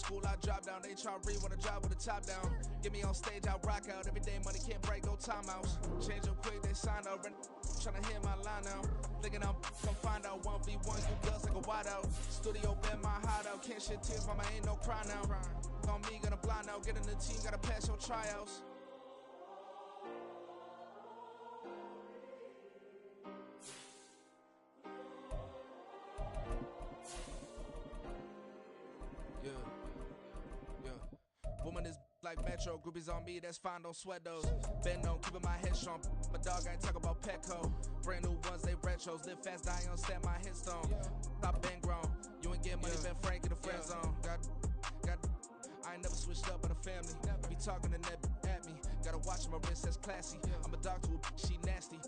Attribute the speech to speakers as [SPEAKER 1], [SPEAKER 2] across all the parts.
[SPEAKER 1] school, I drop down. They try to read when I drop with the top down. Get me on stage, I rock out. Every day money can't break, go timeouts. Change them quick, they sign up. Tryna hit my line now. Thinking I'm come find out 1v1, you girls like a wide out. Studio been my hideout. Can't shit tears, mama ain't no cry now. On me, gonna blind out. Get in the team, gotta pass your tryouts. Woman is like Metro, groupies on me, that's fine, don't sweat those. Bend on, keeping my head strong. My dog, I ain't talking about Petco. Brand new ones, they retros. Live fast, die on, set my headstone. Stop been grown. You ain't getting money, Ben Frank in the friend zone. I ain't never switched up in a family. Be talking to that at me. Gotta watch my wrist, that's classy. I'm a dog to a she nasty.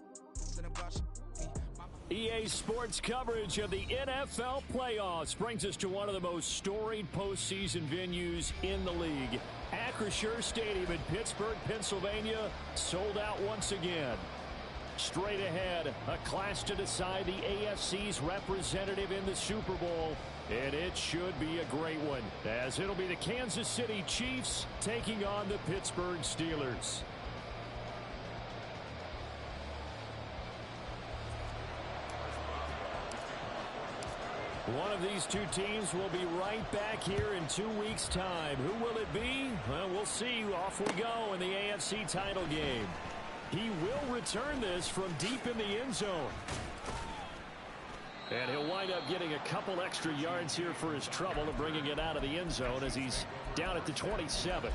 [SPEAKER 2] EA Sports coverage of the NFL playoffs brings us to one of the most storied postseason venues in the league. Acrisure Stadium in Pittsburgh, Pennsylvania, sold out once again. Straight ahead, a clash to decide the AFC's representative in the Super Bowl, and it should be a great one, as it'll be the Kansas City Chiefs taking on the Pittsburgh Steelers. One of these two teams will be right back here in 2 weeks' time. Who will it be? Well, we'll see. Off we go in the AFC title game. He will return this from deep in the end zone. And he'll wind up getting a couple extra yards here for his trouble and bringing it out of the end zone as he's down at the 27.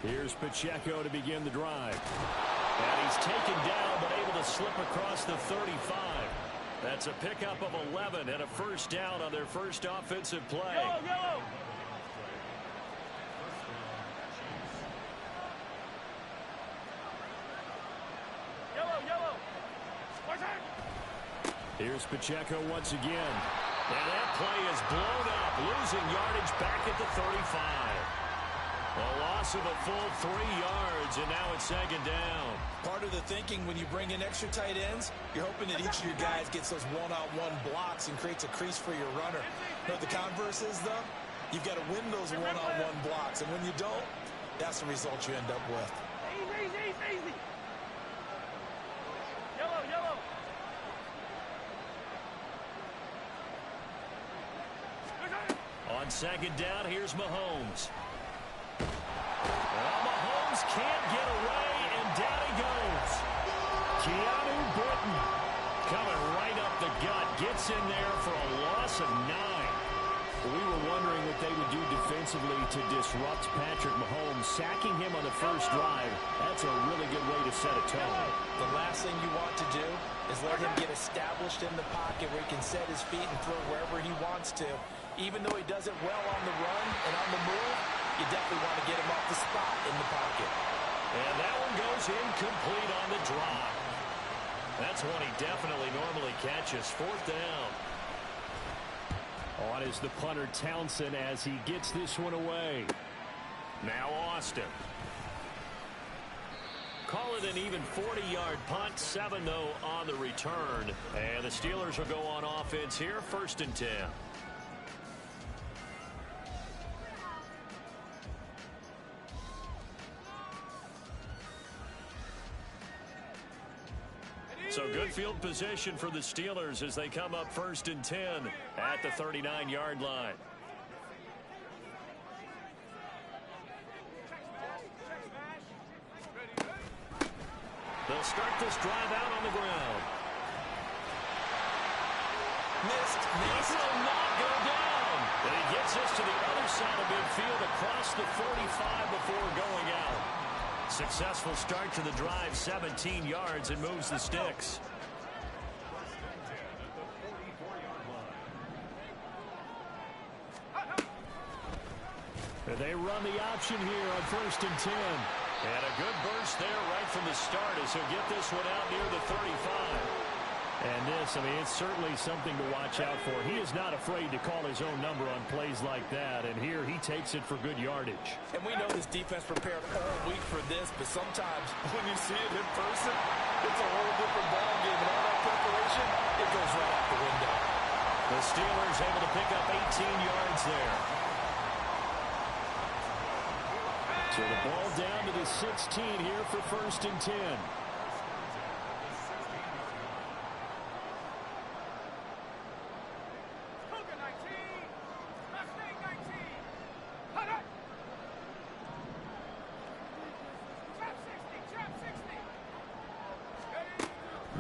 [SPEAKER 2] Here's Pacheco to begin the drive. And he's taken down, but able to slip across the 35. That's a pickup of 11 and a first down on their first offensive play.
[SPEAKER 3] Yellow.
[SPEAKER 2] Here's Pacheco once again. And that play is blown up, losing yardage back at the 35. A loss of a full 3 yards, and now it's second down.
[SPEAKER 4] Part of the thinking when you bring in extra tight ends, you're hoping that each of your guys gets those one-on-one blocks and creates a crease for your runner. You know what the converse is, though? You've got to win those one-on-one blocks, and when you don't, that's the result you end up with.
[SPEAKER 3] Easy. Yellow.
[SPEAKER 2] On second down, here's Mahomes. Well, Mahomes can't get away, and down he goes. Keanu Britton coming right up the gut. Gets in there for a loss of 9. We were wondering what they would do defensively to disrupt Patrick Mahomes. Sacking him on the first drive, that's a really good way to set a tone.
[SPEAKER 4] The last thing you want to do is let him get established in the pocket where he can set his feet and throw wherever he wants to. Even though he does it well on the run and on the move, you definitely want to get him off the spot in the pocket.
[SPEAKER 2] And that one goes incomplete on the drop. That's one he definitely normally catches. Fourth down. On is the punter Townsend as he gets this one away. Now Austin. Call it an even 40-yard punt. 7 though on the return. And the Steelers will go on offense here. 1st and 10. So good field position for the Steelers as they come up 1st and 10 at the 39-yard line. They'll start this drive out on the ground.
[SPEAKER 4] Missed.
[SPEAKER 2] He will not go down. And he gets us to the other side of midfield across the 45 before going out. Successful start to the drive, 17 yards, and moves the sticks. And they run the option here on 1st and 10. And a good burst there right from the start as he'll get this one out near the 35. And this, I mean, it's certainly something to watch out for. He is not afraid to call his own number on plays like that. And here he takes it for good yardage.
[SPEAKER 4] And we know this defense prepared all week for this, but sometimes when you see it in person, it's a whole different ballgame. And all that preparation, it goes right out the window.
[SPEAKER 2] The Steelers able to pick up 18 yards there. So the ball down to the 16 here for 1st and 10.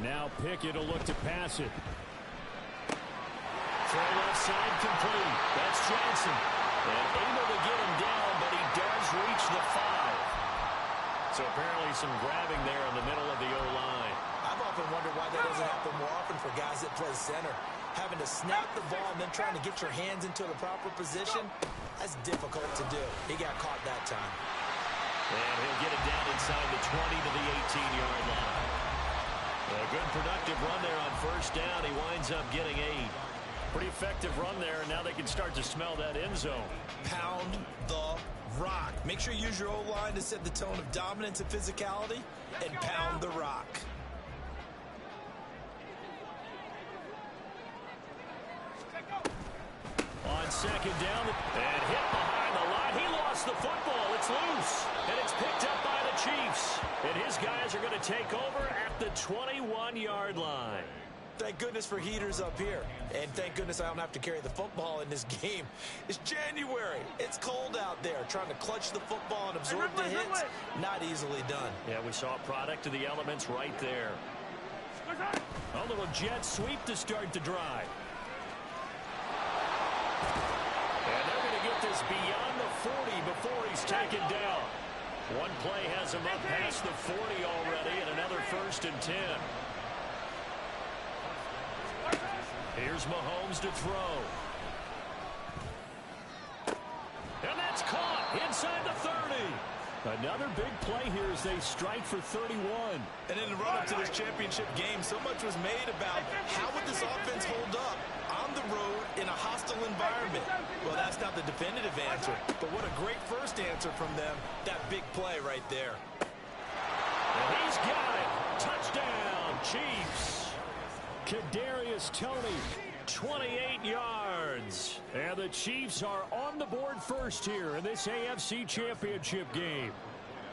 [SPEAKER 2] Now Pickett will look to pass it. Throw left side complete. That's Johnson. And able to get him down, but he does reach the 5. So apparently some grabbing there in the middle of the O-line.
[SPEAKER 4] I've often wondered why that doesn't happen more often for guys that play center. Having to snap the ball and then trying to get your hands into the proper position, that's difficult to do. He got caught that time.
[SPEAKER 2] And he'll get it down inside the 20 to the 18-yard line. A good productive run there on 1st down. He winds up getting 8. Pretty effective run there, and now they can start to smell that end zone.
[SPEAKER 4] Pound the rock. Make sure you use your O-line to set the tone of dominance and physicality, and pound the rock.
[SPEAKER 2] On 2nd down, and hit behind the line. He lost the football. It's loose, and it's picked up by the Chiefs. And his guys are going to take over at the 21-yard line.
[SPEAKER 4] Thank goodness for heaters up here. And thank goodness I don't have to carry the football in this game. It's January. It's cold out there. Trying to clutch the football and absorb the hits, not easily done.
[SPEAKER 2] Yeah, we saw a product of the elements right there. A little jet sweep to start the drive. And they're going to get this beyond the 40 before he's taken down. One play has him up past the 40 already, and another 1st and 10. Here's Mahomes to throw. And that's caught inside the 30. Another big play here as they strike for 31.
[SPEAKER 4] And in the run-up to this championship game, so much was made about how would this offense hold up on the road in a hostile environment. Well, that's not the definitive answer, but what a great first answer from them. That big play right there.
[SPEAKER 2] And he's got it. Touchdown, Chiefs. Kadarius Toney, 28 yards. And the Chiefs are on the board first here in this AFC Championship game.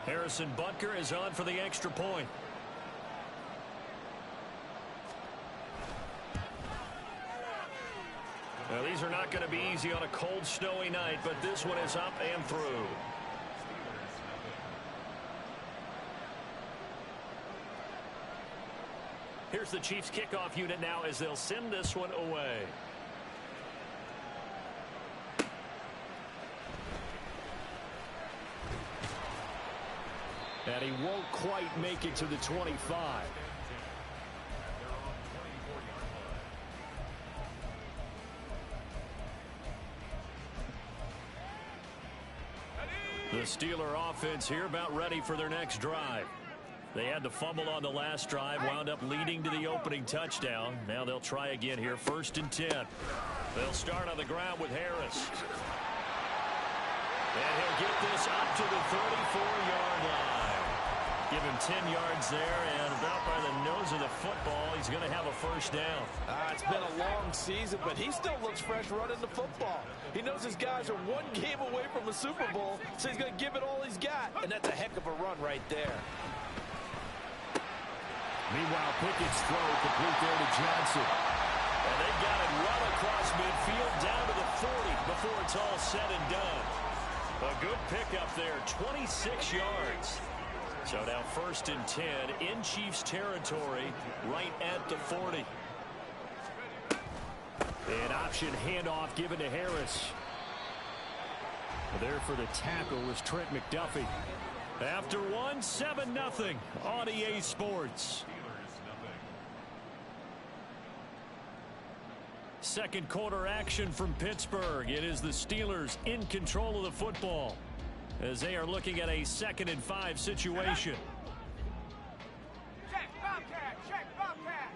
[SPEAKER 2] Harrison Butker is on for the extra point. Now, these are not going to be easy on a cold, snowy night, but this one is up and through. Here's the Chiefs kickoff unit now as they'll send this one away. And he won't quite make it to the 25. The Steeler offense here about ready for their next drive. They had the fumble on the last drive, wound up leading to the opening touchdown. Now they'll try again here, 1st and 10. They'll start on the ground with Harris. And he'll get this up to the 34-yard line. Give him 10 yards there, and about by the nose of the football, he's going to have a 1st down.
[SPEAKER 4] It's been a long season, but he still looks fresh running the football. He knows his guys are one game away from a Super Bowl, so he's going to give it all he's got, and that's a heck of a run right there.
[SPEAKER 2] Meanwhile, Pickett's throw complete there to Johnson. And they've got it well across midfield down to the 40 before it's all said and done. A good pickup there, 26 yards. So now 1st and 10 in Chiefs territory right at the 40. An option handoff given to Harris. There for the tackle was Trent McDuffie. After one, 7-0 on EA Sports. Second quarter action from Pittsburgh. It is the Steelers in control of the football. as they are looking at a 2nd and 5 situation.
[SPEAKER 3] Check, Bobcat, check, Bobcat.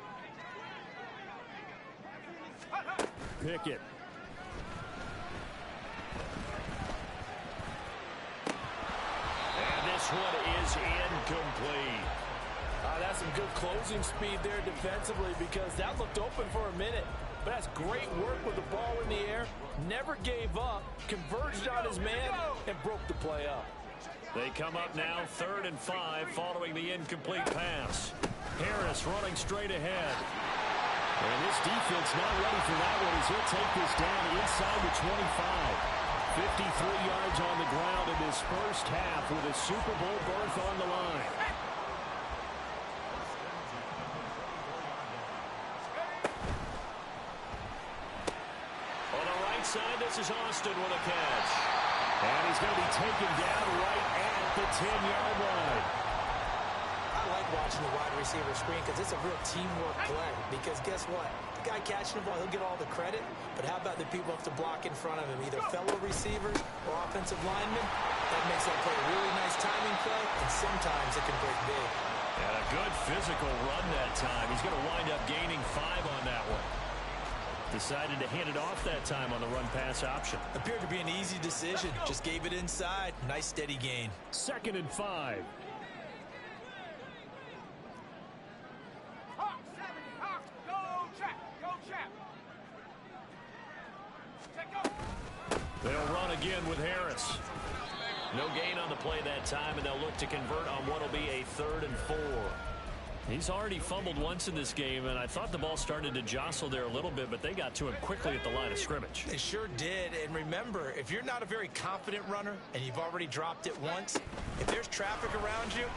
[SPEAKER 2] Pickett. And this one is incomplete.
[SPEAKER 4] That's some good closing speed there defensively, because that looked open for a minute. But that's great work with the ball in the air. Never gave up, converged on his man, and broke the play up.
[SPEAKER 2] They come up now 3rd and 5 following the incomplete pass. Harris running straight ahead. And this defense not ready for that one as he'll take this down inside the 25. 53 yards on the ground in this first half with a Super Bowl berth on the line. On the right side, this is Austin with a catch. And he's going to be taken down right at the 10-yard line.
[SPEAKER 4] I like watching the wide receiver screen because it's a real teamwork play. Because guess what? The guy catching the ball, he'll get all the credit. But how about the people who have to block in front of him, either fellow receivers or offensive linemen? That makes that play a really nice timing play, and sometimes it can break big.
[SPEAKER 2] And a good physical run that time. He's going to wind up gaining 5 on that one. Decided to hand it off that time on the run-pass option.
[SPEAKER 4] Appeared to be an easy decision. Just gave it inside. Nice steady gain.
[SPEAKER 2] 2nd and 5.
[SPEAKER 3] Hawk, 7, Hawk, go check, go check. Check, go.
[SPEAKER 2] They'll run again with Harris. No gain on the play that time, and they'll look to convert on what will be a 3rd and 4. He's already fumbled once in this game, and I thought the ball started to jostle there a little bit, but they got to him quickly at the line of scrimmage.
[SPEAKER 4] They sure did. And remember, if you're not a very confident runner and you've already dropped it once, if there's traffic around you,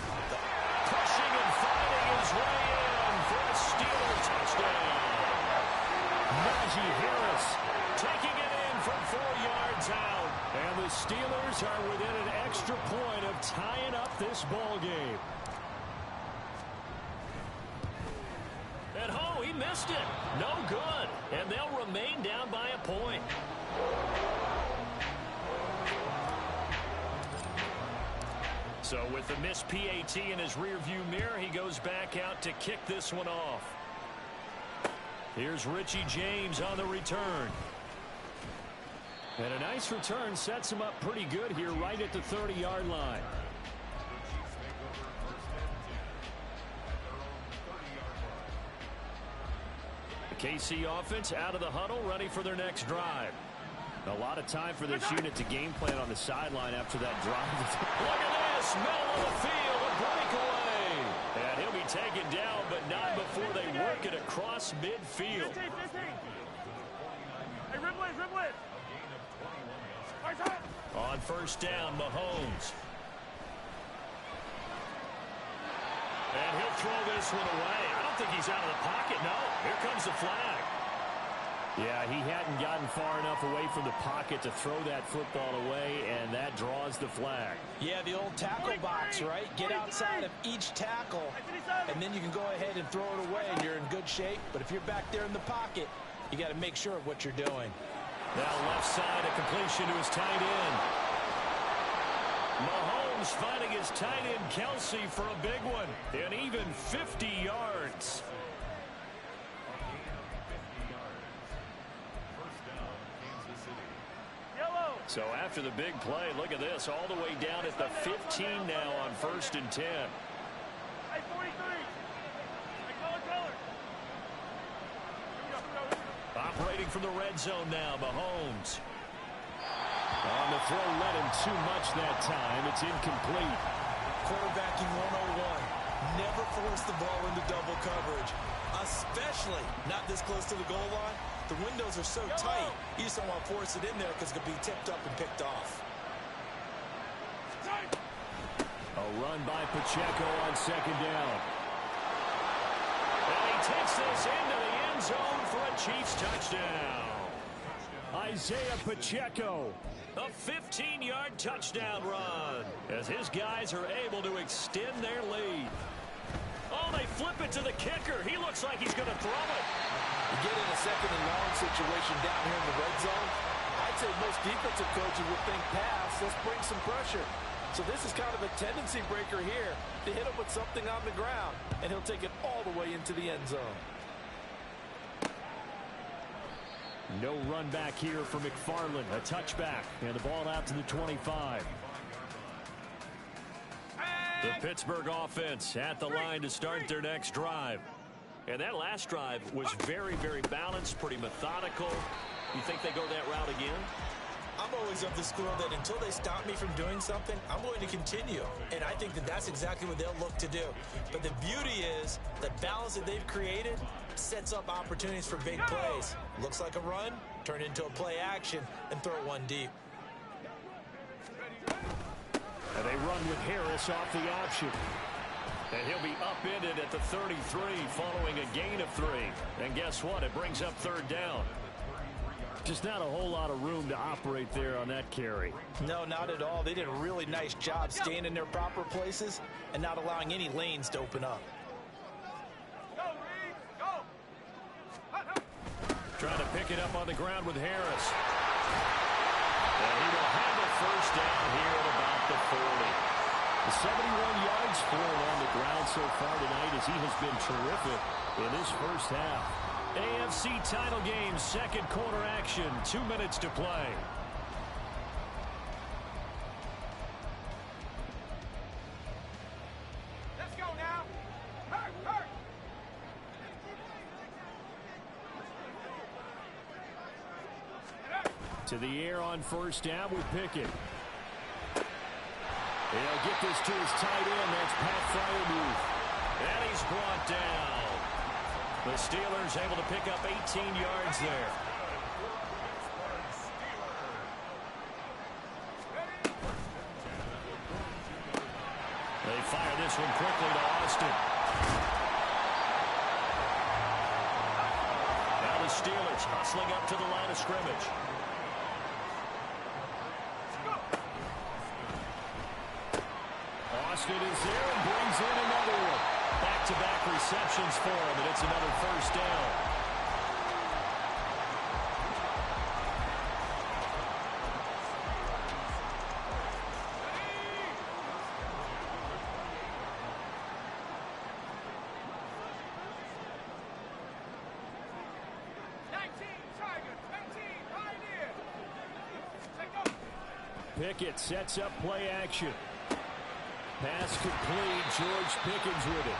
[SPEAKER 2] Pushing and fighting his way in for a Steeler touchdown. Najee Harris taking it in from 4 yards out. And the Steelers are within an extra point of tying up this ball game. And oh, he missed it. No good. And they'll remain down by a point. So with the missed PAT in his rearview mirror, he goes back out to kick this one off. Here's Richie James on the return. And a nice return sets him up pretty good here right at the 30-yard line. KC offense out of the huddle, ready for their next drive. A lot of time for this unit to game plan on the sideline after that drive. Look at this, middle of the field, a breakaway. And he'll be taken down, but not before they work it across midfield.
[SPEAKER 3] 15. Hey, Riblet.
[SPEAKER 2] On first down, Mahomes. And he'll throw this one away. I don't think he's out of the pocket. No, here comes the flag. Yeah, he hadn't gotten far enough away from the pocket to throw that football away, and that draws the flag.
[SPEAKER 4] yeah, the old tackle box, right? Get outside of each tackle, and then you can go ahead and throw it away, and you're in good shape. But if you're back there in the pocket, you got to make sure of what you're doing.
[SPEAKER 2] Now left side, a completion to his tight end. Mahomes finding his tight end Kelsey for a big one. And even 50 yards. So after the big play, look at this. All the way down at the 15 now on 1st and 10.
[SPEAKER 3] Hey, 43. Hey, color.
[SPEAKER 2] Operating from the red zone now, Mahomes. On the throw, led him too much that time. It's incomplete.
[SPEAKER 4] Quarterbacking 101. Never force the ball into double coverage, especially not this close to the goal line. The windows are so tight, you just don't want to force it in there because it could be tipped up and picked off.
[SPEAKER 2] A run by Pacheco on 2nd down. And he takes this into the end zone for a Chiefs touchdown. Isaiah Pacheco, a 15-yard touchdown run as his guys are able to extend their lead. Oh, they flip it to the kicker. He looks like he's going to throw it.
[SPEAKER 4] You get in a 2nd and long situation down here in the red zone, I'd
[SPEAKER 5] say most defensive coaches would think pass, let's bring some pressure. So this is kind of a tendency breaker here to hit him with something on the ground, and he'll take it all the way into the end zone.
[SPEAKER 2] No run back here for McFarland. A touchback, and the ball out to the 25. The Pittsburgh offense at the line to start their next drive. And that last drive was very, very balanced, pretty methodical. You think they go that route again?
[SPEAKER 4] I'm always of the school that until they stop me from doing something, I'm going to continue. And I think that that's exactly what they'll look to do. But the beauty is the balance that they've created sets up opportunities for big plays. Looks like a run, turn into a play action, and throw one deep.
[SPEAKER 2] And they run with Harris off the option. And he'll be upended at the 33 following a gain of 3. And guess what? It brings up third down. Just not a whole lot of room to operate there on that carry.
[SPEAKER 4] No, not at all. They did a really nice job staying in their proper places and not allowing any lanes to open up.
[SPEAKER 2] Trying to pick it up on the ground with Harris. And he will have a first down here at about the 40. 71 yards for him on the ground so far tonight as he has been terrific in this first half. AFC title game, second quarter action, 2 minutes to play.
[SPEAKER 3] Let's go now. Hurt, hurt.
[SPEAKER 2] To the air on first down with Pickett. He'll get this to his tight end. That's Pat Freiermuth. And he's brought down. The Steelers able to pick up 18 yards there. They fire this one quickly to Austin. Now the Steelers hustling up to the line of scrimmage. Austin is there and brings in another one. Back-to-back receptions for him, and it's another first down. Pickett sets up play action. Pass complete. George Pickens with it.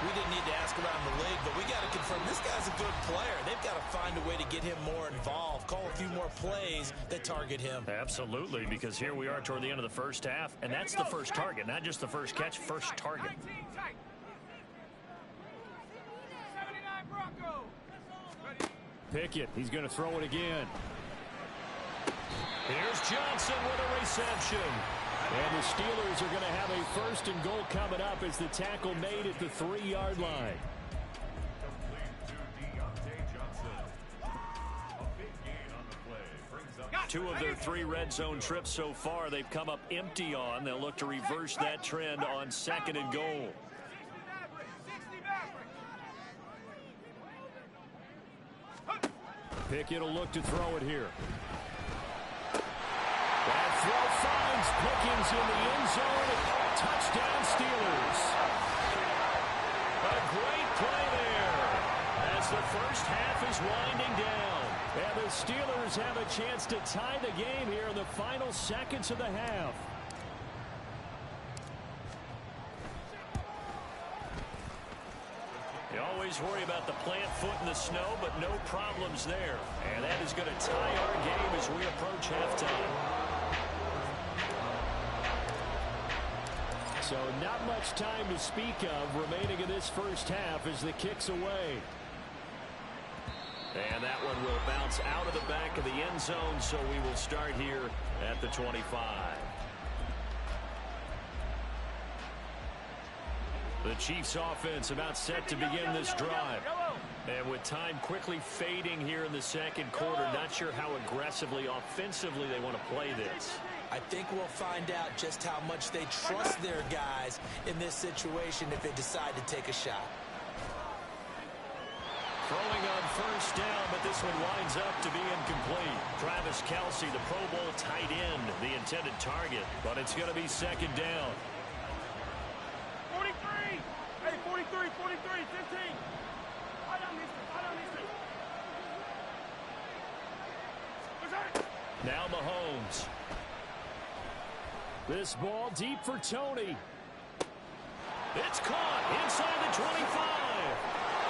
[SPEAKER 4] We didn't need to ask around the league, but we got to confirm this guy's a good player. They've got to find a way to get him more involved, call a few more plays that target him.
[SPEAKER 2] Absolutely, because here we are toward the end of the first half, and that's the first target, not just the first catch, first target. Pickett, he's going to throw it again. Here's Johnson with a reception. And the Steelers are going to have a first and goal coming up as the tackle made at the 3-yard line. Two of their 3 red zone trips so far they've come up empty on. They'll look to reverse that trend on second and goal. Pickett will look to throw it here. That throw finds Pickens in the end zone. Touchdown Steelers. A great play there as the first half is winding down. And the Steelers have a chance to tie the game here in the final seconds of the half. You always worry about the plant foot in the snow, but no problems there. And that is going to tie our game as we approach halftime. So not much time to speak of remaining in this first half as the kick's away. And that one will bounce out of the back of the end zone, so we will start here at the 25. The Chiefs offense about set to begin this drive. And with time quickly fading here in the second quarter, not sure how aggressively, offensively they want to play this.
[SPEAKER 4] I think we'll find out just how much they trust their guys in this situation if they decide to take a shot.
[SPEAKER 2] Throwing on first down, but this one winds up to be incomplete. Travis Kelce, the Pro Bowl tight end, the intended target, but it's going to be second down.
[SPEAKER 3] 43! Hey, 43, 43, 15! I don't need to.
[SPEAKER 2] Now Mahomes. This ball deep for Tony. It's caught inside the 25.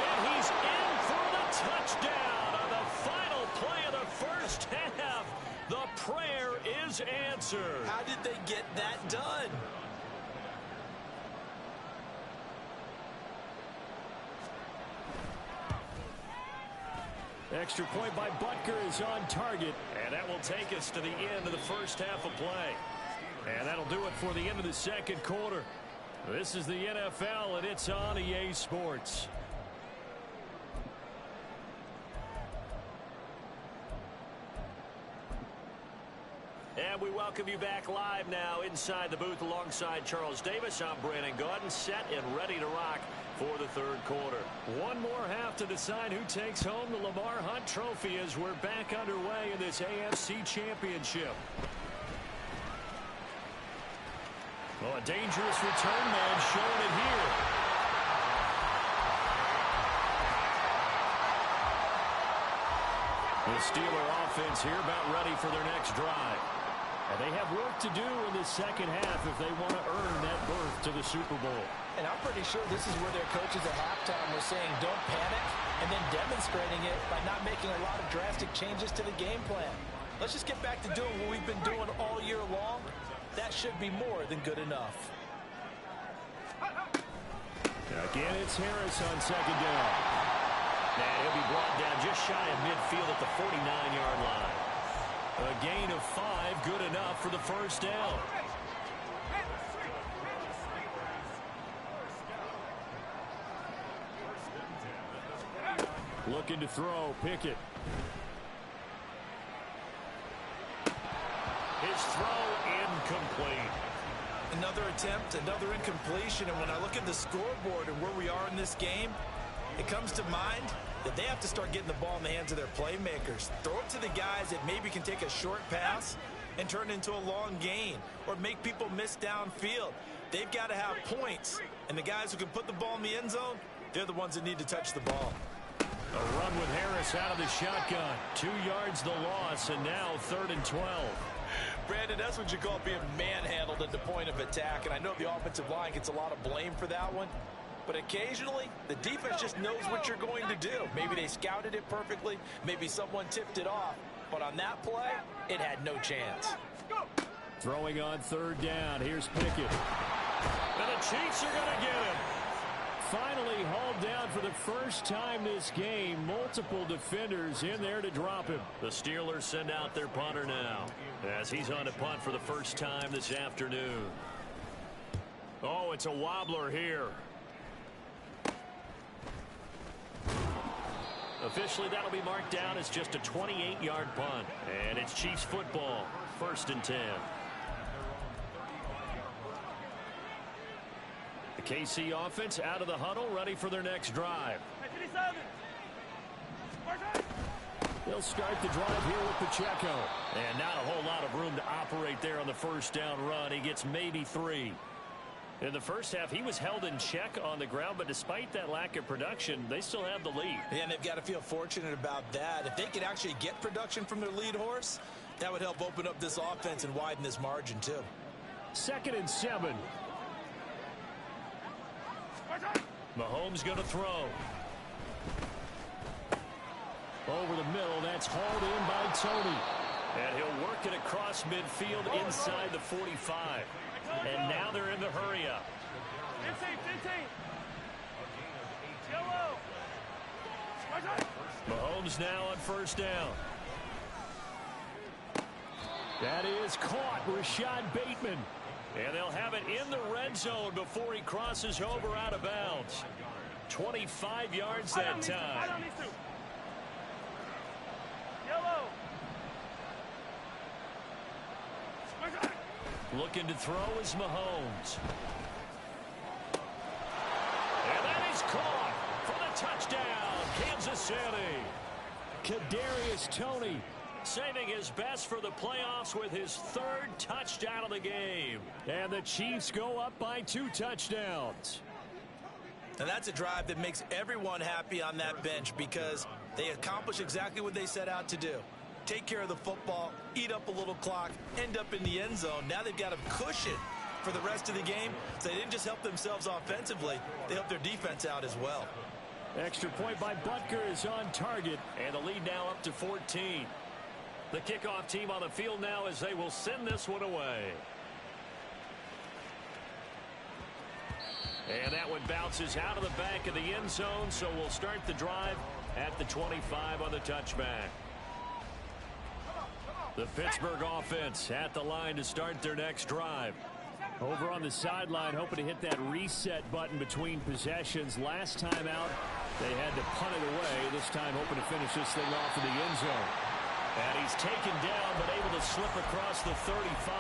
[SPEAKER 2] And he's in for the touchdown on the final play of the first half. The prayer is answered.
[SPEAKER 4] How did they get that done?
[SPEAKER 2] Extra point by Butker is on target. And that will take us to the end of the first half of play. And that'll do it for the end of the second quarter. This is the NFL, and it's on EA Sports. And we welcome you back live now inside the booth alongside Charles Davis. I'm Brandon Gaudin, set and ready to rock for the third quarter. One more half to decide who takes home the Lamar Hunt Trophy as we're back underway in this AFC Championship. Well, a dangerous return man showing it here. The Steeler offense here about ready for their next drive. And they have work to do in the second half if they want to earn that berth to the Super Bowl.
[SPEAKER 5] And I'm pretty sure this is where their coaches at halftime were saying don't panic, and then demonstrating it by not making a lot of drastic changes to the game plan. Let's just get back to doing what we've been doing all year long. That should be more than good enough.
[SPEAKER 2] Again, it's Harris on second down. And he'll be brought down just shy of midfield at the 49-yard line. A gain of 5, good enough for the first down. Looking to throw, Pickett. His throw incomplete.
[SPEAKER 4] Another attempt, another incompletion, and when I look at the scoreboard and where we are in this game, it comes to mind that they have to start getting the ball in the hands of their playmakers. Throw it to the guys that maybe can take a short pass and turn it into a long gain or make people miss downfield. They've got to have points, and the guys who can put the ball in the end zone, they're the ones that need to touch the ball.
[SPEAKER 2] A run with Harris out of the shotgun. 2 yards the loss, and now 3rd and 12.
[SPEAKER 5] Brandon, that's what you call being manhandled at the point of attack, and I know the offensive line gets a lot of blame for that one. But occasionally, the defense just knows what you're going to do. Maybe they scouted it perfectly. Maybe someone tipped it off. But on that play, it had no chance.
[SPEAKER 2] Throwing on 3rd down. Here's Pickett. And the Chiefs are going to get him. Finally hauled down for the first time this game. Multiple defenders in there to drop him. The Steelers send out their punter now as he's on to punt for the first time this afternoon. Oh, it's a wobbler here. Officially, that'll be marked down as just a 28-yard punt. And it's Chiefs football, 1st and 10. The KC offense out of the huddle, ready for their next drive. They'll start the drive here with Pacheco. And not a whole lot of room to operate there on the first down run. He gets maybe 3. In the first half, he was held in check on the ground, but despite that lack of production, they still have the lead.
[SPEAKER 4] Yeah, and they've got to feel fortunate about that. If they could actually get production from their lead horse, that would help open up this offense and widen this margin, too.
[SPEAKER 2] 2nd and 7. Mahomes going to throw. Over the middle, that's hauled in by Tony. And he'll work it across midfield inside the 45. And now they're in the hurry-up.
[SPEAKER 3] 15. Yellow.
[SPEAKER 2] Mahomes now on first down. That is caught, Rashad Bateman. And they'll have it in the red zone before he crosses over out of bounds. 25 yards that time.
[SPEAKER 3] Yellow.
[SPEAKER 2] Looking to throw is Mahomes. And that is caught for the touchdown. Kansas City. Toney. Kadarius Toney saving his best for the playoffs with his 3rd touchdown of the game. And the Chiefs go up by 2 touchdowns.
[SPEAKER 4] And that's a drive that makes everyone happy on that bench because they accomplish exactly what they set out to do. Take care of the football, eat up a little clock, end up in the end zone. Now they've got a cushion for the rest of the game. So they didn't just help themselves offensively, they helped their defense out as well.
[SPEAKER 2] Extra point by Butker is on target, and the lead now up to 14. The kickoff team on the field now as they will send this one away. And that one bounces out of the back of the end zone, so we'll start the drive at the 25 on the touchback. The Pittsburgh offense at the line to start their next drive. Over on the sideline, hoping to hit that reset button between possessions. Last time out, they had to punt it away. This time, hoping to finish this thing off in the end zone. And he's taken down, but able to slip across the 35.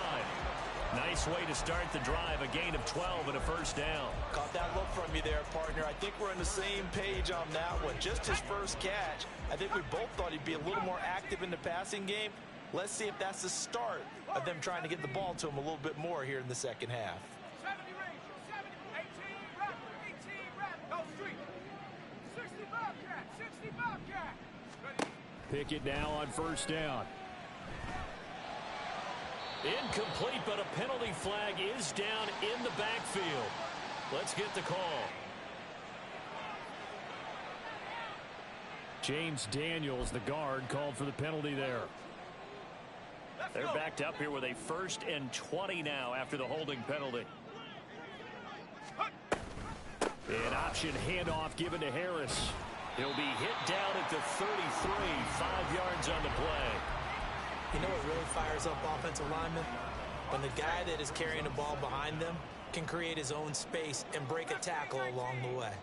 [SPEAKER 2] Nice way to start the drive, a gain of 12 and a first down.
[SPEAKER 5] Caught that look from you there, partner. I think we're on the same page on that one. Just his first catch. I think we both thought he'd be a little more active in the passing game. Let's see if that's the start of them trying to get the ball to him a little bit more here in the second half.
[SPEAKER 3] 70 range, 70, 18 rep, go street. 60 Bobcat, 60 Bobcat. Ready.
[SPEAKER 2] Pickett now on first down. Incomplete, but a penalty flag is down in the backfield. Let's get the call. James Daniels, the guard, called for the penalty there. They're backed up here with a 1st and 20 now after the holding penalty. An option handoff given to Harris. He'll be hit down at the 33, 5 yards on the play.
[SPEAKER 4] You know what really fires up offensive linemen? When the guy that is carrying the ball behind them can create his own space and break a tackle along the way.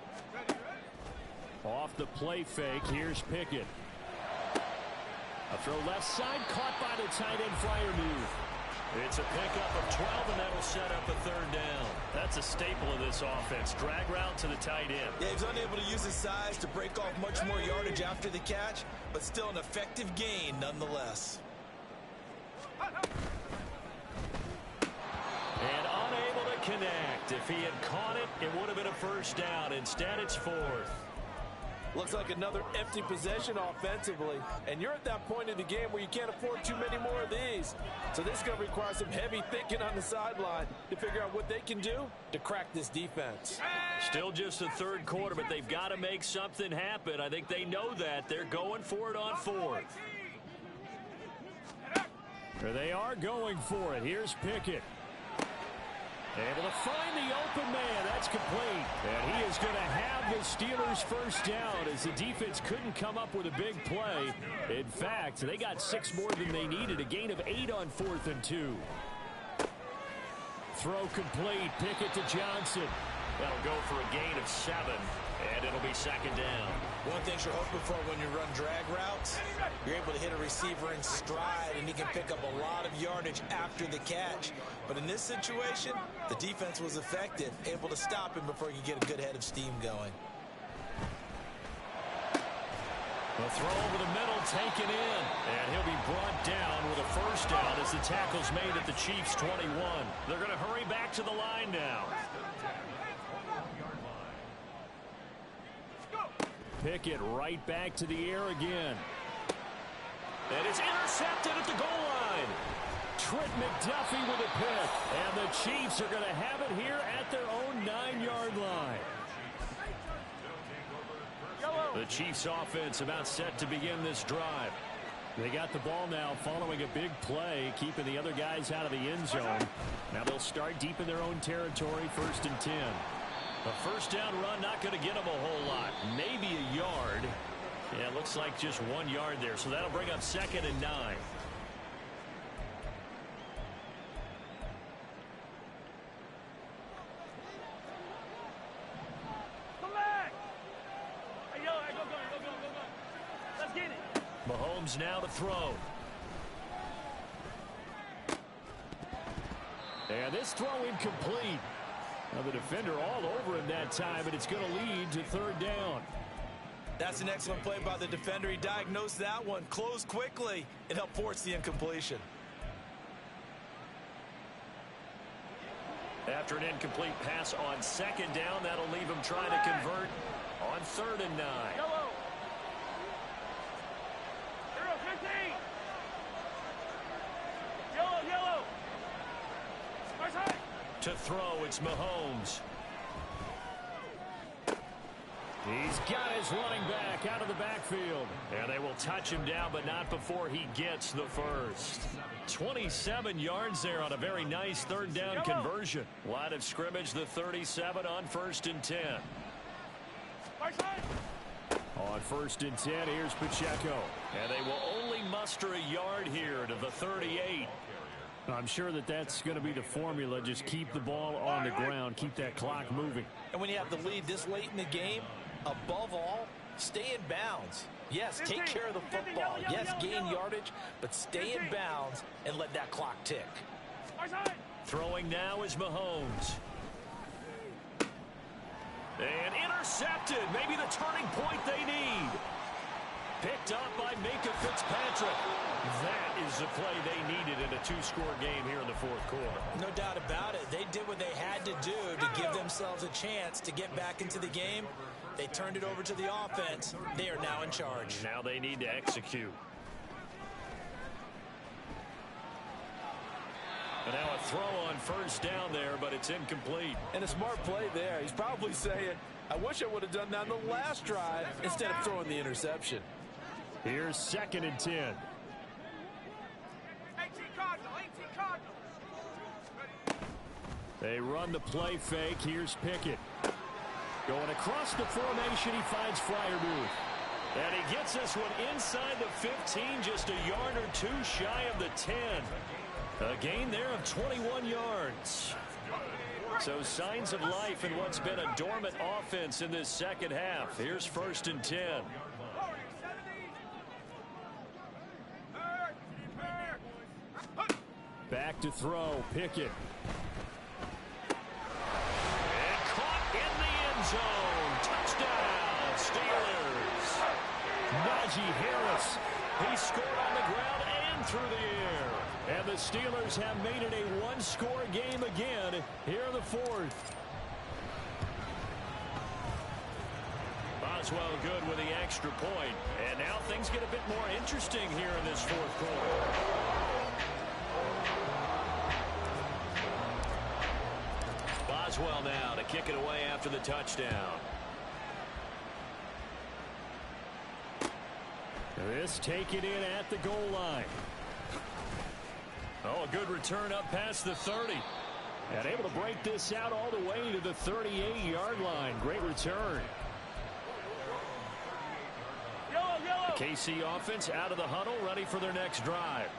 [SPEAKER 2] Off the play fake, here's Pickett. A throw left side, caught by the tight end flyer move. It's a pickup of 12, and that'll set up a 3rd down. That's a staple of this offense. Drag route to the tight end.
[SPEAKER 4] Yeah, he's unable to use his size to break off much more yardage after the catch, but still an effective gain nonetheless.
[SPEAKER 2] And unable to connect. If he had caught it, it would have been a first down. Instead, it's 4th.
[SPEAKER 5] Looks like another empty possession offensively. And you're at that point in the game where you can't afford too many more of these. So this is going to require some heavy thinking on the sideline to figure out what they can do to crack this defense.
[SPEAKER 2] Still just the 3rd quarter, but they've got to make something happen. I think they know that. They're going for it on 4th. There they are going for it. Here's Pickett. Able to find the open man. That's complete. And he is going to have the Steelers' first down as the defense couldn't come up with a big play. In fact, they got 6 more than they needed. A gain of 8 on 4th and 2. Throw complete. Pickett to Johnson. That'll go for a gain of 7. And it'll be 2nd down.
[SPEAKER 4] One thing you're hoping for when you run drag routes, you're able to hit a receiver in stride, and he can pick up a lot of yardage after the catch. But in this situation, the defense was effective, able to stop him before he could get a good head of steam going.
[SPEAKER 2] The throw over the middle taken in, and he'll be brought down with a first down as the tackle's made at the Chiefs' 21. They're going to hurry back to the line now. Pickett right back to the air again. And it's intercepted at the goal line. Trent McDuffie with a pick. And the Chiefs are going to have it here at their own 9-yard line. The Chiefs offense about set to begin this drive. They got the ball now following a big play, keeping the other guys out of the end zone. Now they'll start deep in their own territory, 1st and 10. A first down run, not going to get them a whole lot. Maybe a yard. Yeah, it looks like just 1 yard there. So that'll bring up 2nd and 9.
[SPEAKER 3] Let's get it.
[SPEAKER 2] Mahomes now to throw. And this throw incomplete. Now the defender all over him that time, and it's going to lead to 3rd down.
[SPEAKER 4] That's an excellent play by the defender. He diagnosed that one, closed quickly, and helped force the incompletion.
[SPEAKER 2] After an incomplete pass on second down, that'll leave him trying to convert on 3rd and 9.
[SPEAKER 3] Yellow. 15. Yellow. Right side.
[SPEAKER 2] To throw, it's Mahomes. He's got his running back out of the backfield. And they will touch him down, but not before he gets the first. 27 yards there on a very nice 3rd down conversion. Line of scrimmage, the 37 on 1st and 10. On 1st and 10, here's Pacheco. And they will only muster a yard here to the 38. I'm sure that's going to be the formula. Just keep the ball on the ground. Keep that clock moving.
[SPEAKER 4] And when you have the lead this late in the game, above all, stay in bounds. Yes, take care of the football. Yes, gain yardage, but stay in bounds and let that clock tick.
[SPEAKER 2] Throwing now is Mahomes. And intercepted. Maybe the turning point they need. Picked up by Minkah Fitzpatrick. That is the play they needed in a 2-score game here in the 4th quarter.
[SPEAKER 4] No doubt about it. They did what they had to do to give themselves a chance to get back into the game. They turned it over to the offense. They are now in charge.
[SPEAKER 2] Now they need to execute. And now a throw on 1st down there, but it's incomplete.
[SPEAKER 5] And a smart play there. He's probably saying, I wish I would have done that on the last drive instead of throwing the interception.
[SPEAKER 2] Here's 2nd and 10.
[SPEAKER 3] 18 Cardinal.
[SPEAKER 2] They run the play fake. Here's Pickett. Going across the formation, he finds Freiermuth. And he gets this one inside the 15, just a yard or 2 shy of the 10. A gain there of 21 yards. So signs of life in what's been a dormant offense in this second half. Here's 1st and 10. Back to throw, Pickett. And caught in the end zone. Touchdown, Steelers. Najee Harris. He scored on the ground and through the air. And the Steelers have made it a 1-score game again here in the 4th. Boswell good with the extra point. And now things get a bit more interesting here in this 4th quarter. Boswell now to kick it away after the touchdown. This taken in at the goal line. Oh, a good return up past the 30. And able to break this out all the way to the 38-yard line. Great return. The KC offense out of the huddle, ready for their next drive.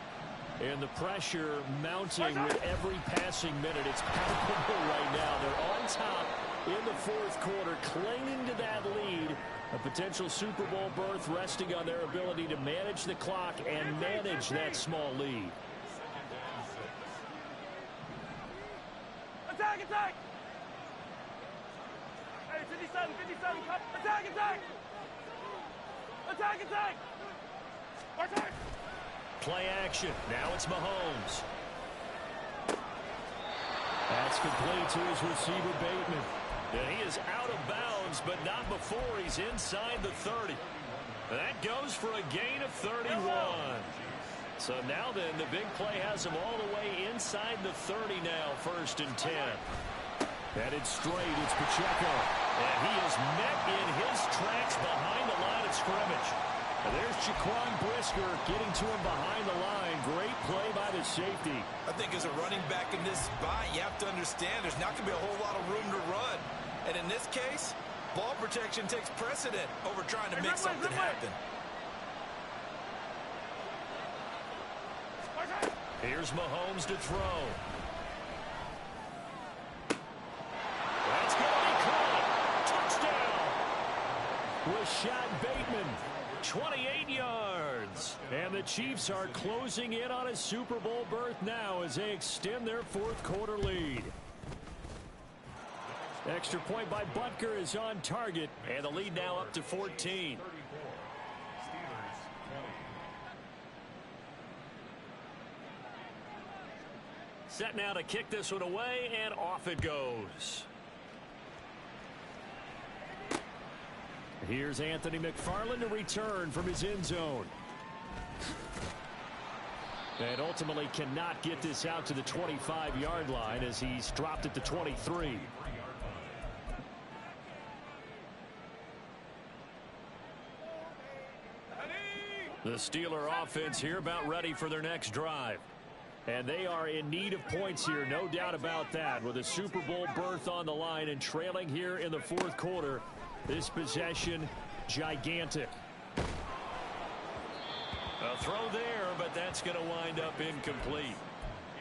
[SPEAKER 2] And the pressure mounting with every passing minute. It's palpable right now. They're on top in the 4th quarter, clinging to that lead. A potential Super Bowl berth resting on their ability to manage the clock and manage that small lead.
[SPEAKER 3] Attack! Hey, 57, attack! Attack!
[SPEAKER 2] Play action. Now it's Mahomes. That's complete to his receiver, Bateman. And he is out of bounds, but not before he's inside the 30. That goes for a gain of 31. So now then, the big play has him all the way inside the 30 now, 1st and 10. Headed straight, it's Pacheco. And he is met in his tracks behind the line of scrimmage. And there's Jaquan Brisker getting to him behind the line. Great play by the safety.
[SPEAKER 4] I think as a running back in this spot, you have to understand there's not going to be a whole lot of room to run. And in this case, ball protection takes precedent over trying to make something happen.
[SPEAKER 2] Here's Mahomes to throw. That's going to be caught. Touchdown. Rashad Bateman. 28 yards. And the Chiefs are closing in on a Super Bowl berth now as they extend their 4th quarter lead. Extra point by Butker is on target, and the lead now up to 14. Set now to kick this one away, and off it goes. Here's Anthony McFarland to return from his end zone. And ultimately cannot get this out to the 25-yard line as he's dropped at the 23. The Steeler offense here about ready for their next drive. And they are in need of points here, no doubt about that. With a Super Bowl berth on the line and trailing here in the fourth quarter, this possession gigantic. A throw there, but that's going to wind up incomplete.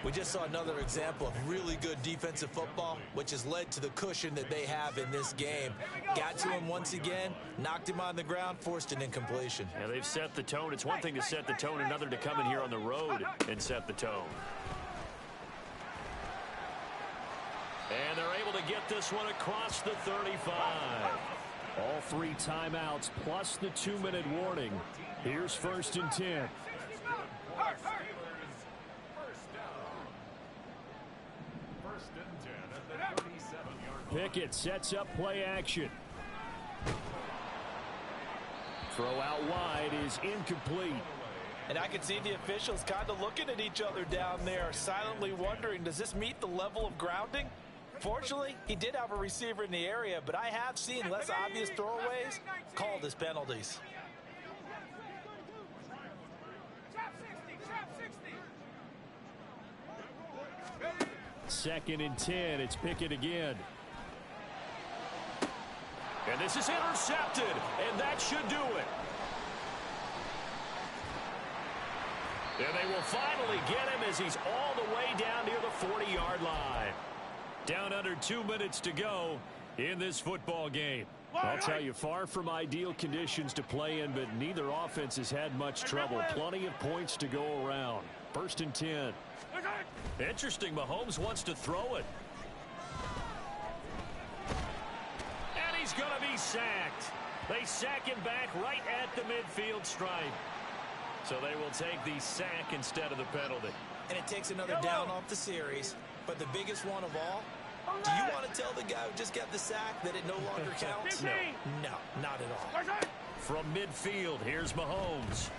[SPEAKER 4] We just saw another example of really good defensive football, which has led to the cushion that they have in this game. Got to him once again, knocked him on the ground, forced an incompletion.
[SPEAKER 2] Yeah, they've set the tone. It's one thing to set the tone, another to come in here on the road and set the tone. And they're able to get this one across the 35. All 3 timeouts plus the 2-minute warning. Here's 1st and 10. Pickett sets up play action. Throw out wide is incomplete.
[SPEAKER 5] And I can see the officials kind of looking at each other down there, silently wondering, does this meet the level of grounding? Fortunately, he did have a receiver in the area, but I have seen less obvious throwaways called as penalties.
[SPEAKER 2] Second and 10. It's Pickett again. And this is intercepted, and that should do it. And they will finally get him as he's all the way down near the 40-yard line. Down under 2 minutes to go in this football game. I'll tell you, far from ideal conditions to play in, but neither offense has had much trouble. Plenty of points to go around. 1st and 10. Interesting, Mahomes wants to throw it. And he's going to be sacked. They sack him back right at the midfield stripe. So they will take the sack instead of the penalty.
[SPEAKER 4] And it takes another down off the series. But the biggest one of all, do you want to tell the guy who just got the sack that it no longer counts?
[SPEAKER 5] No.
[SPEAKER 4] No, not at all.
[SPEAKER 2] From midfield, here's Mahomes.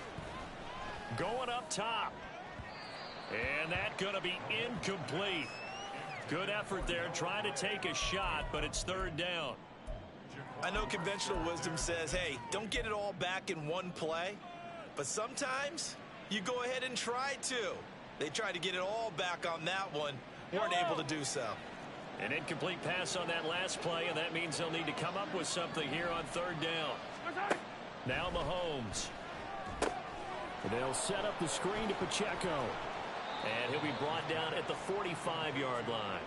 [SPEAKER 2] Going up top. And that's going to be incomplete. Good effort there, trying to take a shot, but it's 3rd down.
[SPEAKER 4] I know conventional wisdom says, hey, don't get it all back in one play. But sometimes you go ahead and try to. They tried to get it all back on that one. Weren't able to do so.
[SPEAKER 2] An incomplete pass on that last play, and that means they'll need to come up with something here on 3rd down. Now Mahomes. They'll set up the screen to Pacheco. And he'll be brought down at the 45-yard line.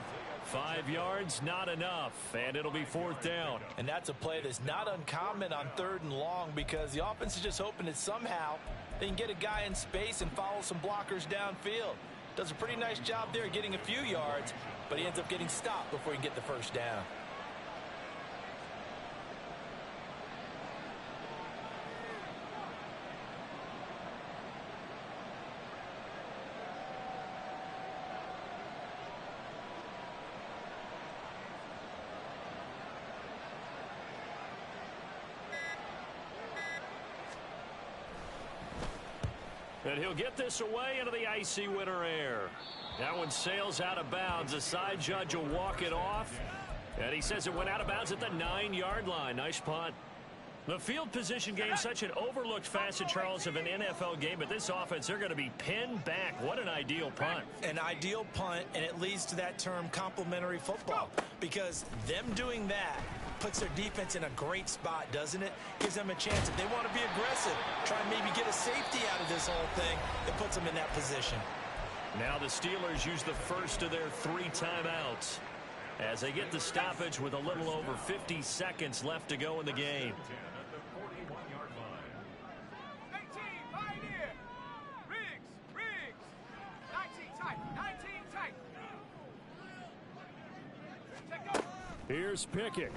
[SPEAKER 2] 5 yards, not enough, and it'll be 4th down.
[SPEAKER 5] And that's a play that's not uncommon on 3rd and long because the offense is just hoping that somehow they can get a guy in space and follow some blockers downfield. Does a pretty nice job there getting a few yards, but he ends up getting stopped before he can get the 1st down.
[SPEAKER 2] And he'll get this away into the icy winter air. That one sails out of bounds. The side judge will walk it off. And he says it went out of bounds at the 9-yard line. Nice punt. The field position game, such an overlooked facet, Charles, of an NFL game. But this offense, they're going to be pinned back. What an ideal punt.
[SPEAKER 4] An ideal punt, and it leads to that term complementary football. Because them doing that puts their defense in a great spot, doesn't it? Gives them a chance. If they want to be aggressive, try and maybe get a safety out of this whole thing, it puts them in that position.
[SPEAKER 2] Now the Steelers use the first of their 3 timeouts as they get the stoppage with a little over 50 seconds left to go in the game.
[SPEAKER 3] 18, Pioneer. Riggs. 19 tight. Check go.
[SPEAKER 2] Here's Pickett.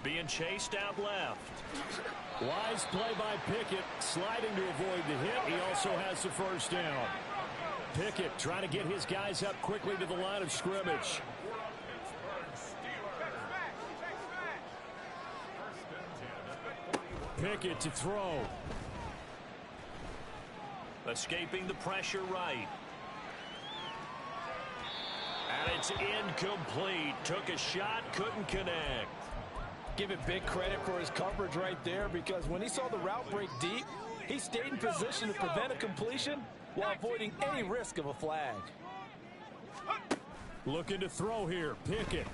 [SPEAKER 6] Being chased out left.
[SPEAKER 2] Wise play by Pickett, sliding to avoid the hit. He also has the first down. Pickett trying to get his guys up quickly to the line of scrimmage. Pickett to throw.
[SPEAKER 6] Escaping the pressure right. And it's incomplete. Took a shot, couldn't connect.
[SPEAKER 4] Give it big credit for his coverage right there, because when he saw the route break deep, he stayed in position to prevent a completion while avoiding any risk of a flag.
[SPEAKER 2] Looking to throw here. Pickett.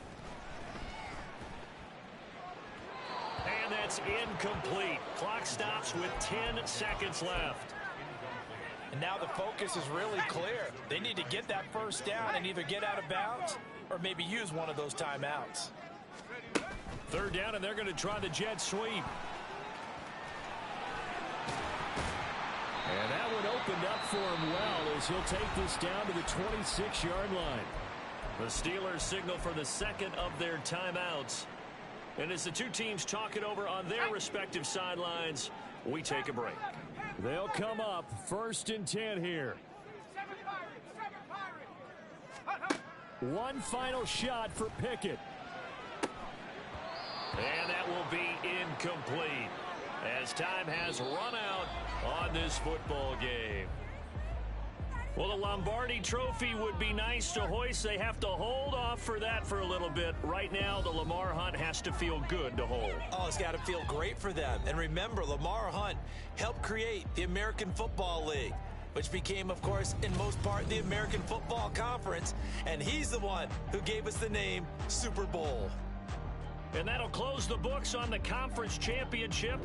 [SPEAKER 6] And that's incomplete. Clock stops with 10 seconds left.
[SPEAKER 4] And now the focus is really clear. They need to get that first down and either get out of bounds or maybe use one of those timeouts.
[SPEAKER 2] Third down, and they're going to try the jet sweep. And that one opened up for him well as he'll take this down to the 26-yard line.
[SPEAKER 6] The Steelers signal for the second of their timeouts. And as the two teams talk it over on their respective sidelines, we take a break.
[SPEAKER 2] They'll come up 1st and 10 here. One final shot for Pickett.
[SPEAKER 6] And that will be incomplete as time has run out on this football game. Well, the Lombardi Trophy would be nice to hoist. They have to hold off for that for a little bit. Right now, the Lamar Hunt has to feel good to hold.
[SPEAKER 4] Oh, it's got to feel great for them. And remember, Lamar Hunt helped create the American Football League, which became, of course, in most part, the American Football Conference. And he's the one who gave us the name Super Bowl.
[SPEAKER 6] And that'll close the books on the conference championship.